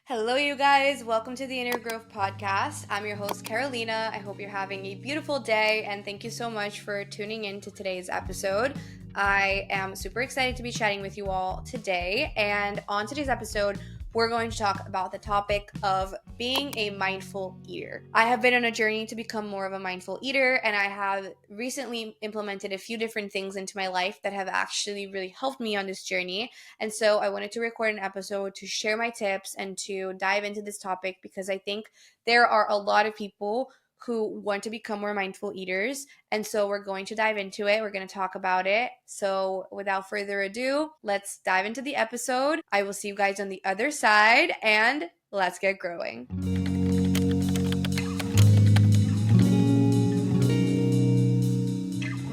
Hello, you guys. Welcome to the Innergrowth podcast. I'm your host, Carolina. I hope you're having a beautiful day, and thank you so much for tuning in to today's episode. I am super excited to be chatting with you all today, and on today's episode, we're going to talk about the topic of being a mindful eater. I have been on a journey to become more of a mindful eater, and I have recently implemented a few different things into my life that have actually really helped me on this journey. And so I wanted to record an episode to share my tips and to dive into this topic because I think there are a lot of people who want to become more mindful eaters. And so we're going to dive into it. We're going to talk about it. So without further ado, let's dive into the episode. I will see you guys on the other side and let's get growing.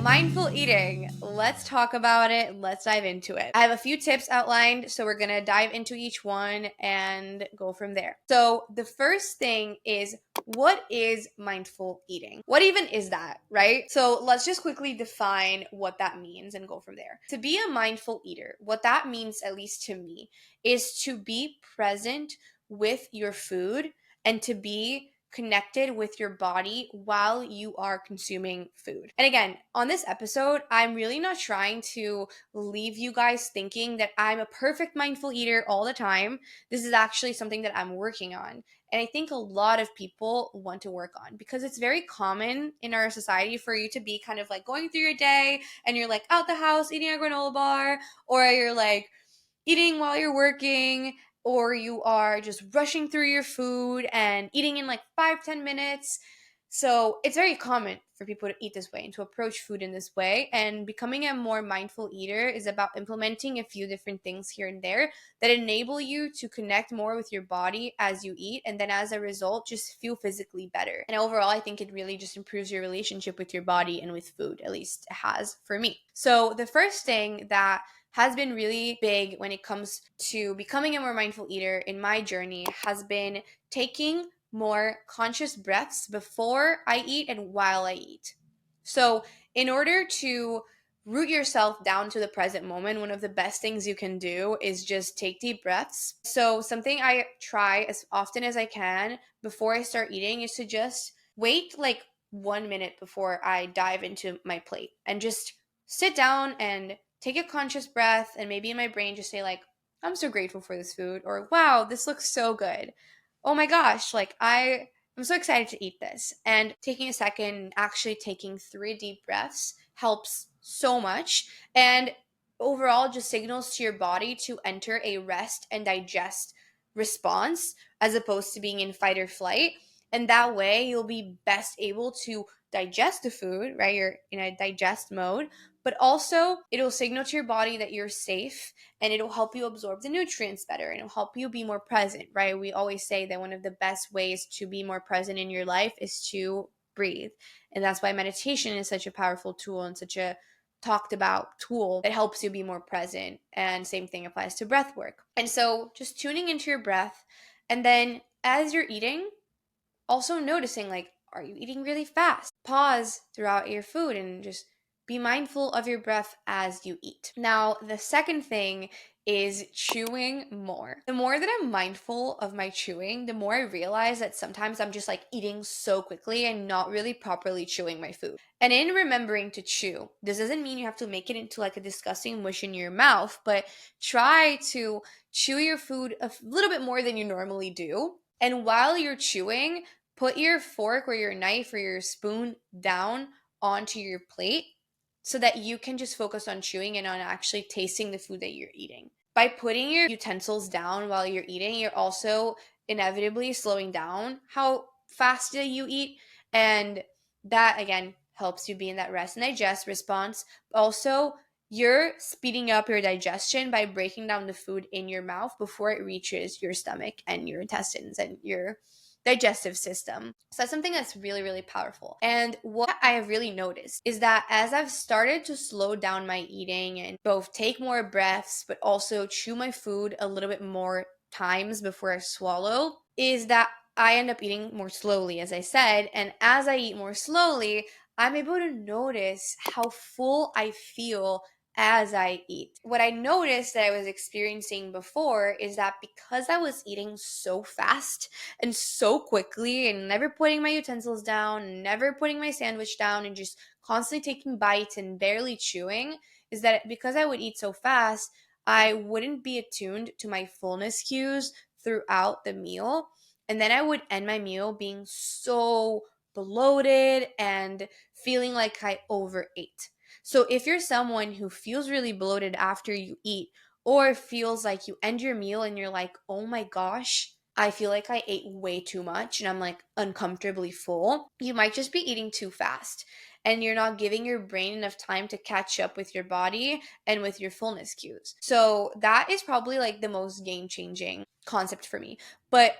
Mindful eating. Let's talk about it. Let's dive into it. I have a few tips outlined, so we're going to dive into each one and go from there. So the first thing is, what is mindful eating? What even is that, right? So let's just quickly define what that means and go from there. To be a mindful eater, what that means, at least to me, is to be present with your food and to be connected with your body while you are consuming food. And again, on this episode, I'm really not trying to leave you guys thinking that I'm a perfect mindful eater all the time. This is actually something that I'm working on. And I think a lot of people want to work on because it's very common in our society for you to be kind of like going through your day and you're like out the house eating a granola bar, or you're like eating while you're working, or you are just rushing through your food and eating in like 5-10 minutes. So it's very common for people to eat this way and to approach food in this way. And becoming a more mindful eater is about implementing a few different things here and there that enable you to connect more with your body as you eat. And then as a result, just feel physically better. And overall, I think it really just improves your relationship with your body and with food, at least it has for me. So the first thing that has been really big when it comes to becoming a more mindful eater in my journey has been taking more conscious breaths before I eat and while I eat. So in order to root yourself down to the present moment, one of the best things you can do is just take deep breaths. So something I try as often as I can before I start eating is to just wait like 1 minute before I dive into my plate and just sit down and take a conscious breath, and maybe in my brain just say like, I'm so grateful for this food, or wow, this looks so good. Oh my gosh, like I'm so excited to eat this. And taking a second, actually taking 3 deep breaths helps so much. And overall just signals to your body to enter a rest and digest response as opposed to being in fight or flight. And that way you'll be best able to digest the food, right? You're in a digest mode, but also it'll signal to your body that you're safe, and it'll help you absorb the nutrients better, and it'll help you be more present, right? We always say that one of the best ways to be more present in your life is to breathe. And that's why meditation is such a powerful tool and such a talked about tool that helps you be more present. And same thing applies to breath work. And so just tuning into your breath, and then as you're eating, also noticing like, are you eating really fast? Pause throughout your food and just be mindful of your breath as you eat. Now, the second thing is chewing more. The more that I'm mindful of my chewing, the more I realize that sometimes I'm just like eating so quickly and not really properly chewing my food. And in remembering to chew, this doesn't mean you have to make it into like a disgusting mush in your mouth, but try to chew your food a little bit more than you normally do. And while you're chewing, put your fork or your knife or your spoon down onto your plate so that you can just focus on chewing and on actually tasting the food that you're eating. By putting your utensils down while you're eating, you're also inevitably slowing down how fast you eat. And that, again, helps you be in that rest and digest response. Also, you're speeding up your digestion by breaking down the food in your mouth before it reaches your stomach and your intestines and your digestive system. So that's something that's really, really powerful. And what I have really noticed is that as I've started to slow down my eating and both take more breaths, but also chew my food a little bit more times before I swallow, is that I end up eating more slowly, as I said. And as I eat more slowly, I'm able to notice how full I feel as I eat. What I noticed that I was experiencing before is that because I was eating so fast and so quickly and never putting my utensils down, never putting my sandwich down, and just constantly taking bites and barely chewing, is that because I would eat so fast, I wouldn't be attuned to my fullness cues throughout the meal. And then I would end my meal being so bloated and feeling like I overate. So if you're someone who feels really bloated after you eat, or feels like you end your meal and you're like, oh my gosh, I feel like I ate way too much and I'm like uncomfortably full, you might just be eating too fast and you're not giving your brain enough time to catch up with your body and with your fullness cues. So that is probably like the most game changing concept for me. But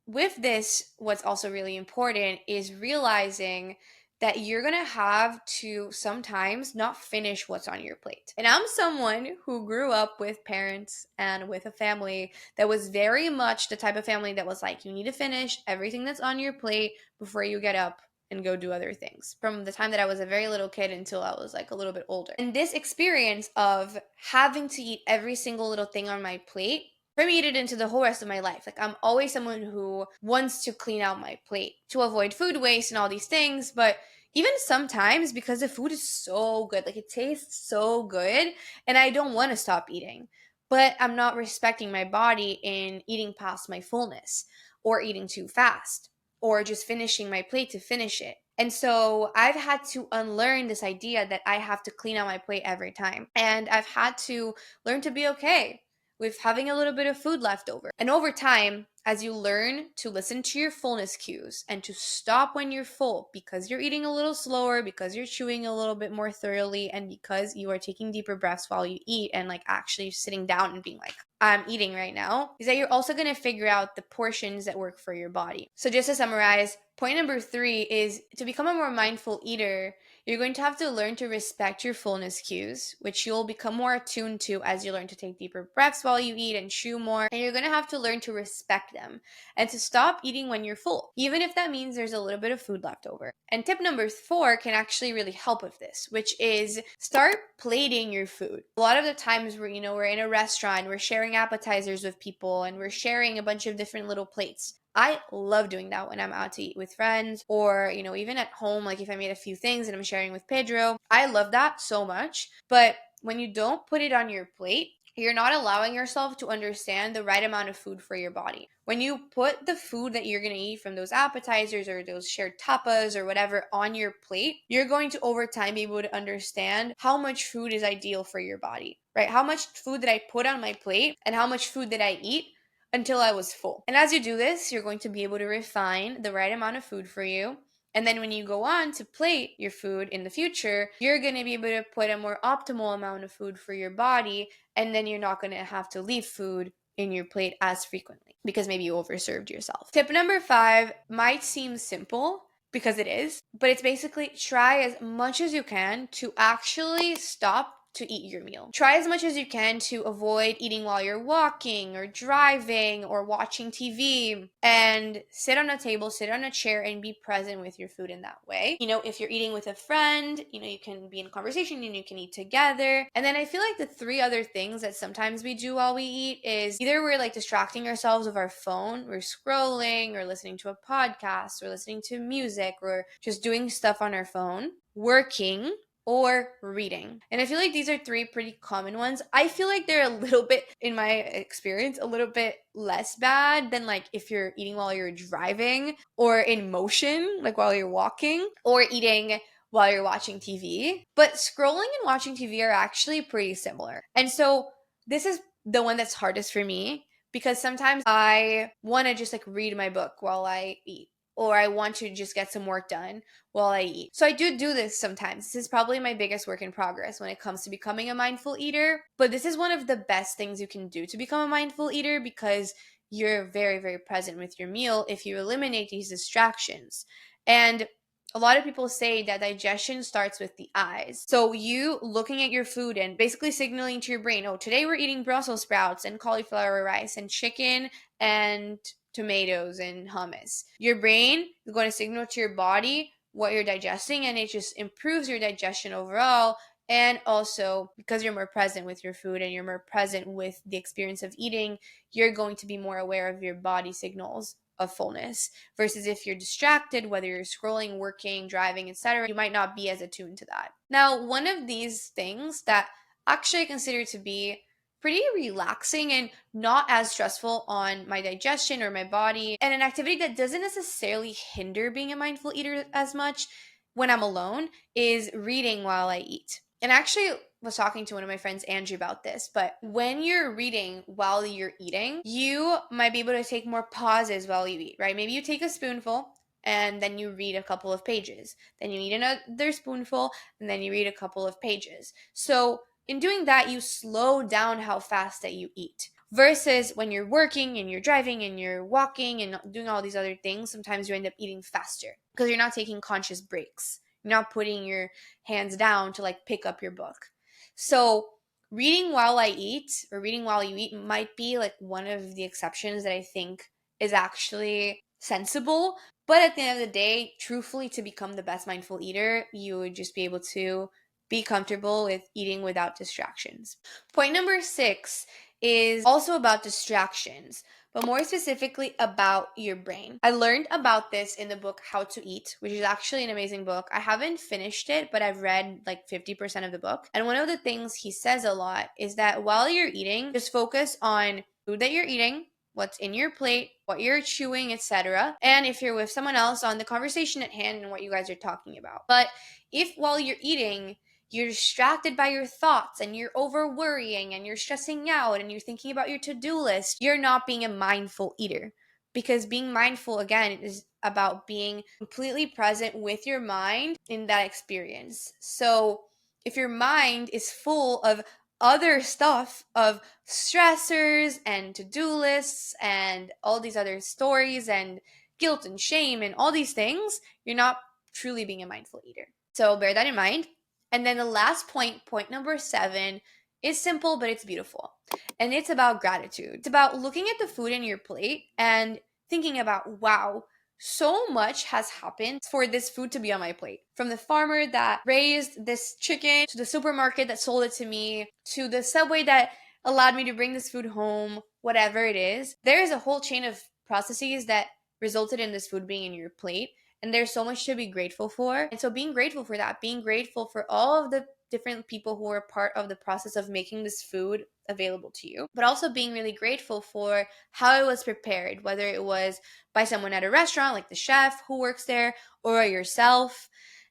with this, what's also really important is realizing that you're gonna have to sometimes not finish what's on your plate. And I'm someone who grew up with parents and with a family that was very much the type of family that was like, you need to finish everything that's on your plate before you get up and go do other things, from the time that I was a very little kid until I was like a little bit older. And this experience of having to eat every single little thing on my plate permeated into the whole rest of my life. Like, I'm always someone who wants to clean out my plate to avoid food waste and all these things, but even sometimes because the food is so good, like it tastes so good, and I don't want to stop eating, but I'm not respecting my body in eating past my fullness, or eating too fast, or just finishing my plate to finish it. And so I've had to unlearn this idea that I have to clean out my plate every time. And I've had to learn to be okay with having a little bit of food left over. And over time, as you learn to listen to your fullness cues and to stop when you're full, because you're eating a little slower, because you're chewing a little bit more thoroughly, and because you are taking deeper breaths while you eat and like actually sitting down and being like, I'm eating right now, is that you're also going to figure out the portions that work for your body. So just to summarize, point number 3 is to become a more mindful eater. You're going to have to learn to respect your fullness cues, which you'll become more attuned to as you learn to take deeper breaths while you eat and chew more. And you're going to have to learn to respect them and to stop eating when you're full, even if that means there's a little bit of food left over. And tip number 4 can actually really help with this, which is start plating your food. A lot of the times we're in a restaurant, we're sharing appetizers with people and we're sharing a bunch of different little plates. I love doing that when I'm out to eat with friends, or, even at home, like if I made a few things and I'm sharing with Pedro. I love that so much. But when you don't put it on your plate, you're not allowing yourself to understand the right amount of food for your body. When you put the food that you're going to eat from those appetizers or those shared tapas or whatever on your plate, you're going to over time be able to understand how much food is ideal for your body, right? How much food did I put on my plate and how much food did I eat until I was full. And as you do this, you're going to be able to refine the right amount of food for you. And then when you go on to plate your food in the future, you're going to be able to put a more optimal amount of food for your body. And then you're not going to have to leave food in your plate as frequently because maybe you overserved yourself. Tip number 5 might seem simple, because it is, but it's basically try as much as you can to actually stop to eat your meal. Try as much as you can to avoid eating while you're walking or driving or watching TV, and sit on a table, sit on a chair, and be present with your food in that way. If you're eating with a friend, you can be in conversation and you can eat together. And then I feel like the 3 other things that sometimes we do while we eat is either we're like distracting ourselves with our phone, we're scrolling or listening to a podcast or listening to music or just doing stuff on our phone, working, or reading. And I feel like these are 3 pretty common ones. I feel like they're a little bit, in my experience, a little bit less bad than like if you're eating while you're driving or in motion, like while you're walking, or eating while you're watching TV. But scrolling and watching TV are actually pretty similar. And so this is the one that's hardest for me, because sometimes I want to just like read my book while I eat, or I want to just get some work done while I eat. So I do this sometimes. This is probably my biggest work in progress when it comes to becoming a mindful eater. But this is one of the best things you can do to become a mindful eater, because you're very, very present with your meal if you eliminate these distractions. And a lot of people say that digestion starts with the eyes. So you looking at your food and basically signaling to your brain, oh, today we're eating Brussels sprouts and cauliflower rice and chicken and tomatoes and hummus. Your brain is going to signal to your body what you're digesting, and it just improves your digestion overall, And also, because you're more present with your food and you're more present with the experience of eating, you're going to be more aware of your body signals of fullness. Versus if you're distracted, whether you're scrolling, working, driving, etc., you might not be as attuned to that. Now, one of these things that actually I consider to be pretty relaxing and not as stressful on my digestion or my body, and an activity that doesn't necessarily hinder being a mindful eater as much when I'm alone, is reading while I eat. And I actually was talking to one of my friends, Angie, about this, but when you're reading while you're eating, you might be able to take more pauses while you eat, right? Maybe you take a spoonful and then you read a couple of pages. Then you eat another spoonful and then you read a couple of pages. So in doing that, you slow down how fast that you eat. Versus when you're working and you're driving and you're walking and doing all these other things, sometimes you end up eating faster because you're not taking conscious breaks. You're not putting your hands down to like pick up your book. So reading while I eat or reading while you eat might be like one of the exceptions that I think is actually sensible. But at the end of the day, truthfully, to become the best mindful eater, you would just be able to be comfortable with eating without distractions. Point number 6 is also about distractions, but more specifically about your brain. I learned about this in the book How to Eat, which is actually an amazing book. I haven't finished it, but I've read like 50% of the book. And one of the things he says a lot is that while you're eating, just focus on food that you're eating, what's in your plate, what you're chewing, etc. And if you're with someone else, on the conversation at hand and what you guys are talking about. But if while you're eating, you're distracted by your thoughts and you're over worrying and you're stressing out and you're thinking about your to-do list, you're not being a mindful eater. Because being mindful, again, is about being completely present with your mind in that experience. So if your mind is full of other stuff, of stressors and to-do lists and all these other stories and guilt and shame and all these things, you're not truly being a mindful eater. So bear that in mind. And then the last point, point number 7, is simple, but it's beautiful. And it's about gratitude. It's about looking at the food in your plate and thinking about, wow, so much has happened for this food to be on my plate. From the farmer that raised this chicken, to the supermarket that sold it to me, to the Subway that allowed me to bring this food home, whatever it is. There is a whole chain of processes that resulted in this food being in your plate. And there's so much to be grateful for. And so being grateful for that, being grateful for all of the different people who were part of the process of making this food available to you, but also being really grateful for how it was prepared, whether it was by someone at a restaurant, like the chef who works there, or yourself.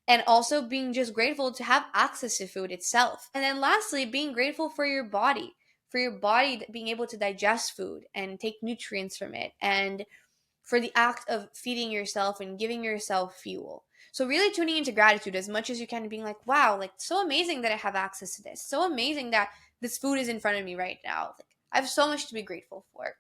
And also being just grateful to have access to food itself. And then lastly, being grateful for your body being able to digest food and take nutrients from it, and for the act of feeding yourself and giving yourself fuel. So really tuning into gratitude as much as you can and being like, wow, like so amazing that I have access to this. So amazing that this food is in front of me right now. Like I have so much to be grateful for.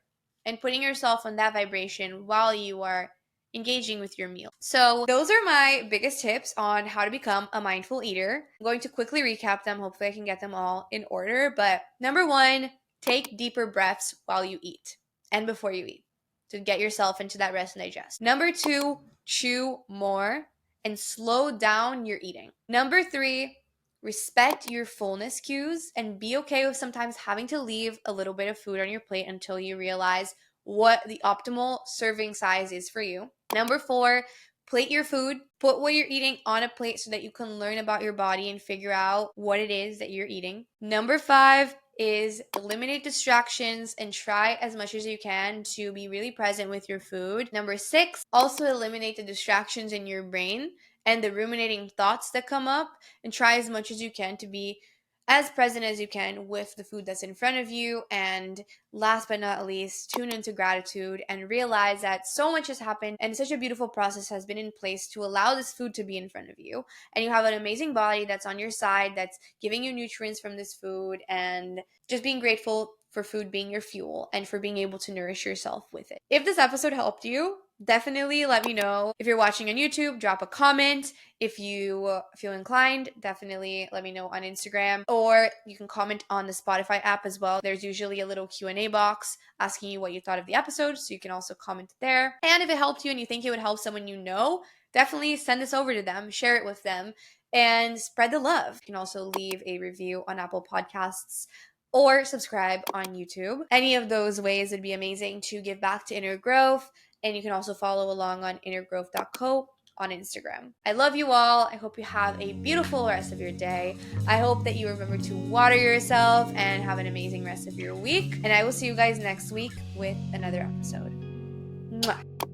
And putting yourself on that vibration while you are engaging with your meal. So those are my biggest tips on how to become a mindful eater. I'm going to quickly recap them. Hopefully I can get them all in order. But number 1, take deeper breaths while you eat and before you eat, to get yourself into that rest and digest. Number 2, chew more and slow down your eating. Number 3, respect your fullness cues and be okay with sometimes having to leave a little bit of food on your plate until you realize what the optimal serving size is for you. Number 4, plate your food. Put what you're eating on a plate so that you can learn about your body and figure out what it is that you're eating. Number 5 is eliminate distractions and try as much as you can to be really present with your food. Number 6, also eliminate the distractions in your brain and the ruminating thoughts that come up, and try as much as you can to be as present as you can with the food that's in front of you. And last but not least, tune into gratitude and realize that so much has happened and such a beautiful process has been in place to allow this food to be in front of you. And you have an amazing body that's on your side, that's giving you nutrients from this food, and just being grateful for food being your fuel and for being able to nourish yourself with it. If this episode helped you, definitely let me know. If you're watching on YouTube, drop a comment. If you feel inclined, definitely let me know on Instagram, or you can comment on the Spotify app as well. There's usually a little Q&A box asking you what you thought of the episode, so you can also comment there. And if it helped you and you think it would help someone you know, definitely send this over to them, share it with them. and spread the love. You can also leave a review on Apple Podcasts or subscribe on YouTube. Any of those ways would be amazing to give back to Inner Growth. And you can also follow along on innergrowth.co on Instagram. I love you all. I hope you have a beautiful rest of your day. I hope that you remember to water yourself and have an amazing rest of your week. And I will see you guys next week with another episode. Mwah.